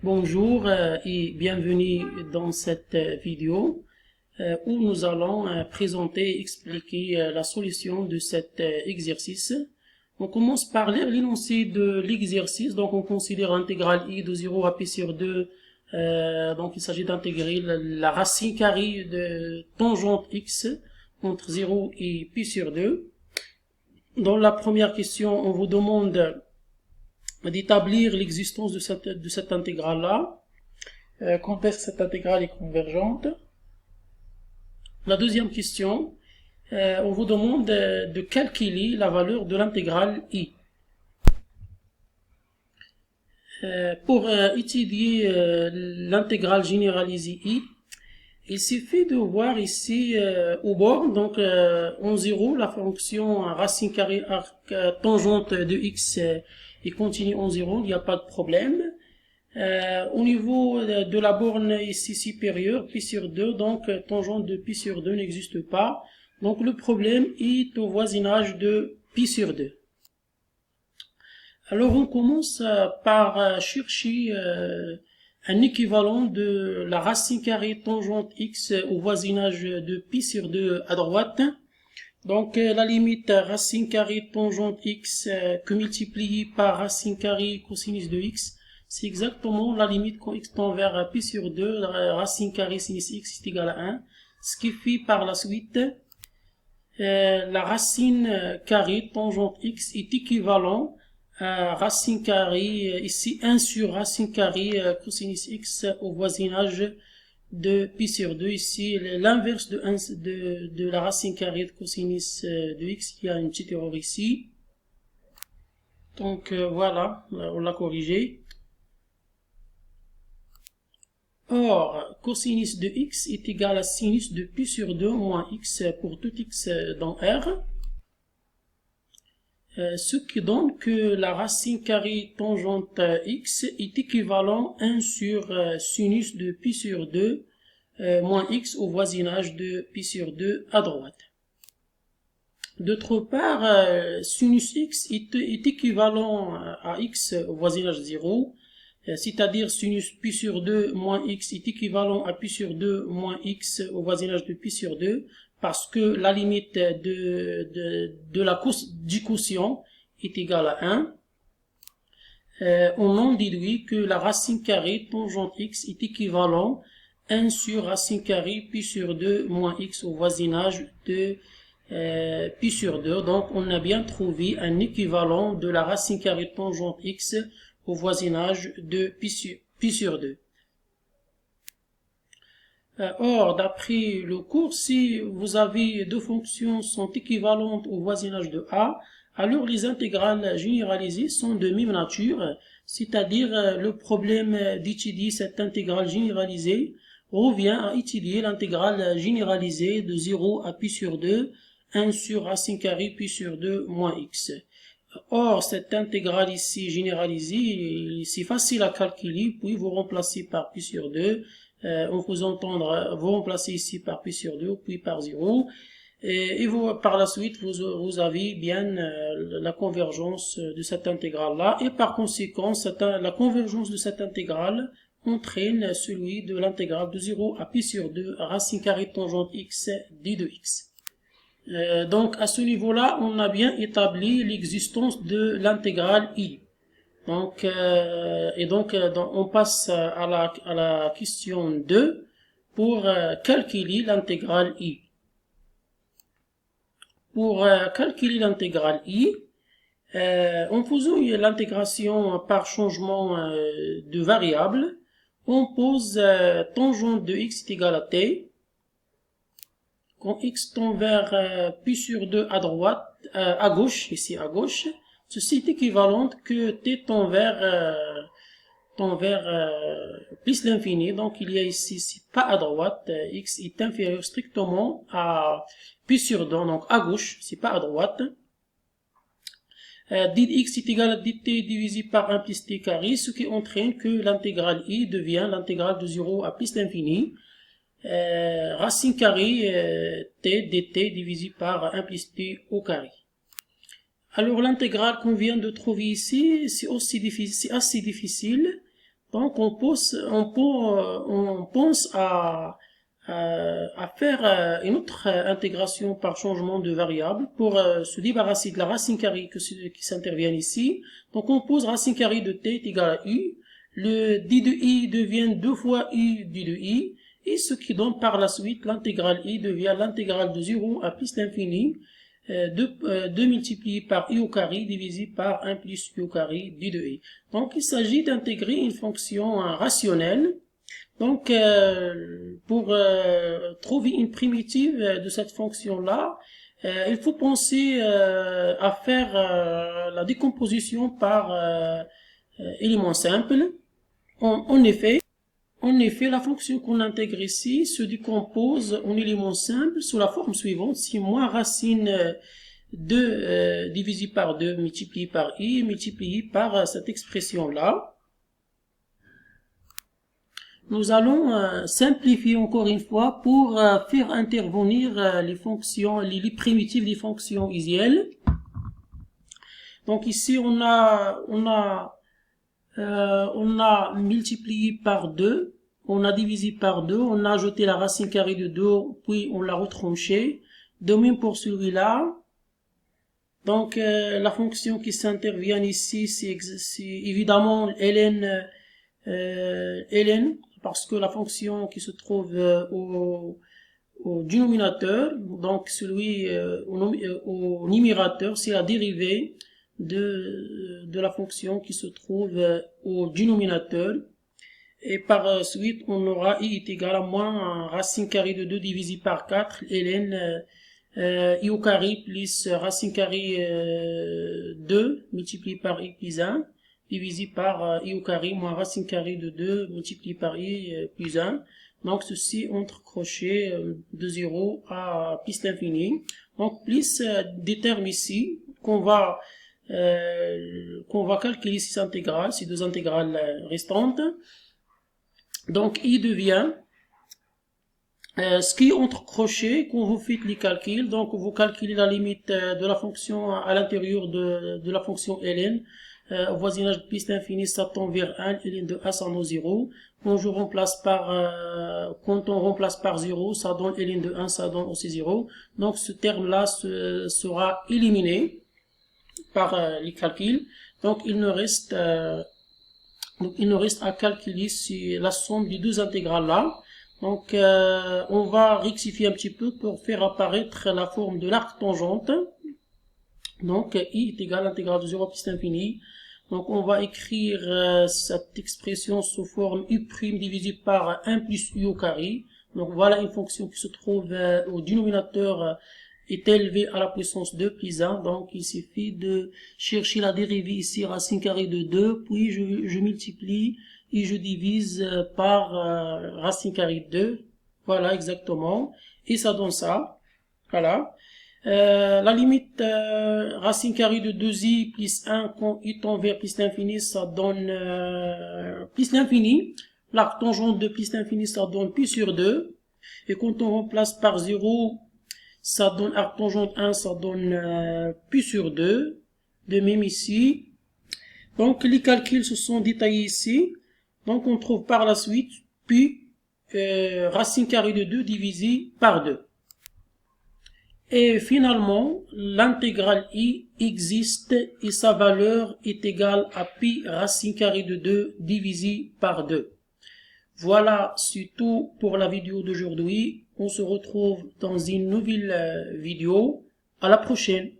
Bonjour et bienvenue dans cette vidéo où nous allons présenter et expliquer la solution de cet exercice. On commence par lire l'énoncé de l'exercice. Donc on considère l'intégrale I de 0 à pi sur 2. Donc il s'agit d'intégrer la racine carrée de tangente x entre 0 et pi sur 2. Dans la première question, on vous demande d'établir l'existence de cette intégrale-là. Quand est-ce que cette intégrale est convergente? La deuxième question, on vous demande de calculer la valeur de l'intégrale I. Pour étudier l'intégrale généralisée I, il suffit de voir ici au bord, donc en 0, la fonction racine carrée tangente de x est continue en 0, il n'y a pas de problème. Au niveau de la borne ici supérieure, pi sur 2, donc tangente de pi sur 2 n'existe pas. Donc le problème est au voisinage de pi sur 2. Alors on commence par chercher un équivalent de la racine carrée tangente x au voisinage de pi sur 2 à droite. Donc la limite racine carrée tangente x que multipliée par racine carrée cosinus de x, c'est exactement la limite quand x tend vers pi sur 2, la racine carrée sinus x est égal à 1, ce qui fait par la suite la racine carrée tangente x est équivalent à racine carrée, ici 1 sur racine carrée cosinus x au voisinage de pi sur 2, ici l'inverse de la racine carrée de cosinus de x, il y a une petite erreur ici. Donc voilà, on l'a corrigé. Or, cosinus de x est égal à sinus de pi sur 2 moins x pour tout x dans R. Ce qui donne que la racine carrée tangente x est équivalent à 1 sur sinus de pi sur 2 moins x au voisinage de pi sur 2 à droite. D'autre part, sinus x est équivalent à x au voisinage 0, c'est-à-dire sinus pi sur 2 moins x est équivalent à pi sur 2 moins x au voisinage de pi sur 2, parce que la limite du quotient est égale à 1. On en déduit que la racine carrée tangente x est équivalent à 1 sur racine carrée pi sur 2 moins x au voisinage de pi sur 2. Donc on a bien trouvé un équivalent de la racine carrée tangente x au voisinage de pi sur 2. Or, d'après le cours, si vous avez deux fonctions sont équivalentes au voisinage de A, alors les intégrales généralisées sont de même nature, c'est-à-dire le problème d'étudier cette intégrale généralisée revient à étudier l'intégrale généralisée de 0 à pi sur 2, 1 sur racine carrée pi sur 2 moins x. Or, cette intégrale ici généralisée, c'est facile à calculer, puis vous remplacez par pi sur 2, on vous entendre, vous remplacez ici par pi sur 2, puis par 0, et vous, par la suite, vous avez bien la convergence de cette intégrale-là, et par conséquent, la convergence de cette intégrale entraîne celui de l'intégrale de 0 à pi sur 2, racine carrée tangente x d de x. Donc à ce niveau-là, on a bien établi l'existence de l'intégrale I. Donc on passe à la question 2 pour calculer l'intégrale I. Pour calculer l'intégrale I, en faisant l'intégration par changement de variable, on pose tangente de x est égal à t. Quand x tend vers pi sur 2 à droite, à gauche, ici à gauche, ceci est équivalent que t tend vers plus l'infini. Donc il y a ici pas à droite, x est inférieur strictement à pi sur 2, donc à gauche, c'est pas à droite. Dx est égal à dt divisé par 1 plus t carré, ce qui entraîne que l'intégrale I devient l'intégrale de 0 à plus l'infini. Racine carrée t dt divisé par 1 plus t au carré. Alors l'intégrale qu'on vient de trouver ici, c'est assez difficile Donc on pense à faire une autre intégration par changement de variable pour se débarrasser de la racine carrée qui s'intervient ici. Donc on pose racine carrée de t est égal à u. Le d de i devient 2 fois u d de i. Et ce qui donne par la suite l'intégrale i devient l'intégrale de 0 à plus l'infini 2 multiplié par i au carré divisé par 1 plus i au carré d de i. Donc il s'agit d'intégrer une fonction rationnelle. Donc pour trouver une primitive de cette fonction-là, il faut penser à faire la décomposition par éléments simples. En effet, la fonction qu'on intègre ici se décompose en éléments simples sous la forme suivante. Si moins racine 2 divisé par 2 multiplié par i multiplié par cette expression-là. Nous allons simplifier encore une fois pour faire intervenir les fonctions, les primitives des fonctions isuelles. Donc ici on a multiplié par 2, on a divisé par 2, on a ajouté la racine carrée de 2, puis on l'a retranché. De même pour celui-là. Donc la fonction qui s'intervient ici, c'est évidemment ln, parce que la fonction qui se trouve au dénominateur, donc celui au numérateur, c'est la dérivée de la fonction qui se trouve au dénominateur. Et par suite, on aura i est égal à moins racine carrée de 2 divisé par 4, ln i au carré plus racine carrée 2 multiplié par i plus 1 divisé par i au carré moins racine carrée de 2 multiplié par i plus 1. Donc ceci entre crochets de 0 à plus l'infini. Donc plus des termes ici qu'on va calculer ces intégrales, ces deux intégrales restantes. Donc i devient ce qui est entre crochets quand vous faites les calculs. Donc vous calculez la limite de la fonction à l'intérieur de la fonction ln. Au voisinage de plus l'infini, ça tend vers 1, ln de 1 ça donne 0. Quand on remplace par 0, ça donne ln de 1, ça donne aussi 0. Donc ce terme-là sera éliminé par les calculs. Donc il ne reste à calculer la somme des deux intégrales-là. Donc on va rectifier un petit peu pour faire apparaître la forme de l'arc tangente. Donc i est égal à l'intégrale de 0 plus l'infini. Donc on va écrire cette expression sous forme u' divisé par 1 plus u au carré. Donc voilà une fonction qui se trouve au dénominateur est élevée à la puissance 2 plus 1. Donc il suffit de chercher la dérivée ici, racine carrée de 2, puis je multiplie et je divise par racine carrée de 2. Voilà exactement. Et ça donne ça. Voilà. La limite racine carrée de 2i plus 1 quand i tend vers plus l'infini, ça donne plus l'infini. L'arc tangente de plus l'infini, ça donne pi sur 2. Et quand on remplace par 0, ça donne arc tangente 1, ça donne pi sur 2. De même ici. Donc les calculs se sont détaillés ici. Donc on trouve par la suite pi racine carrée de 2 divisé par 2. Et finalement, l'intégrale i existe et sa valeur est égale à pi racine carrée de 2 divisé par 2. Voilà, c'est tout pour la vidéo d'aujourd'hui. On se retrouve dans une nouvelle vidéo. À la prochaine.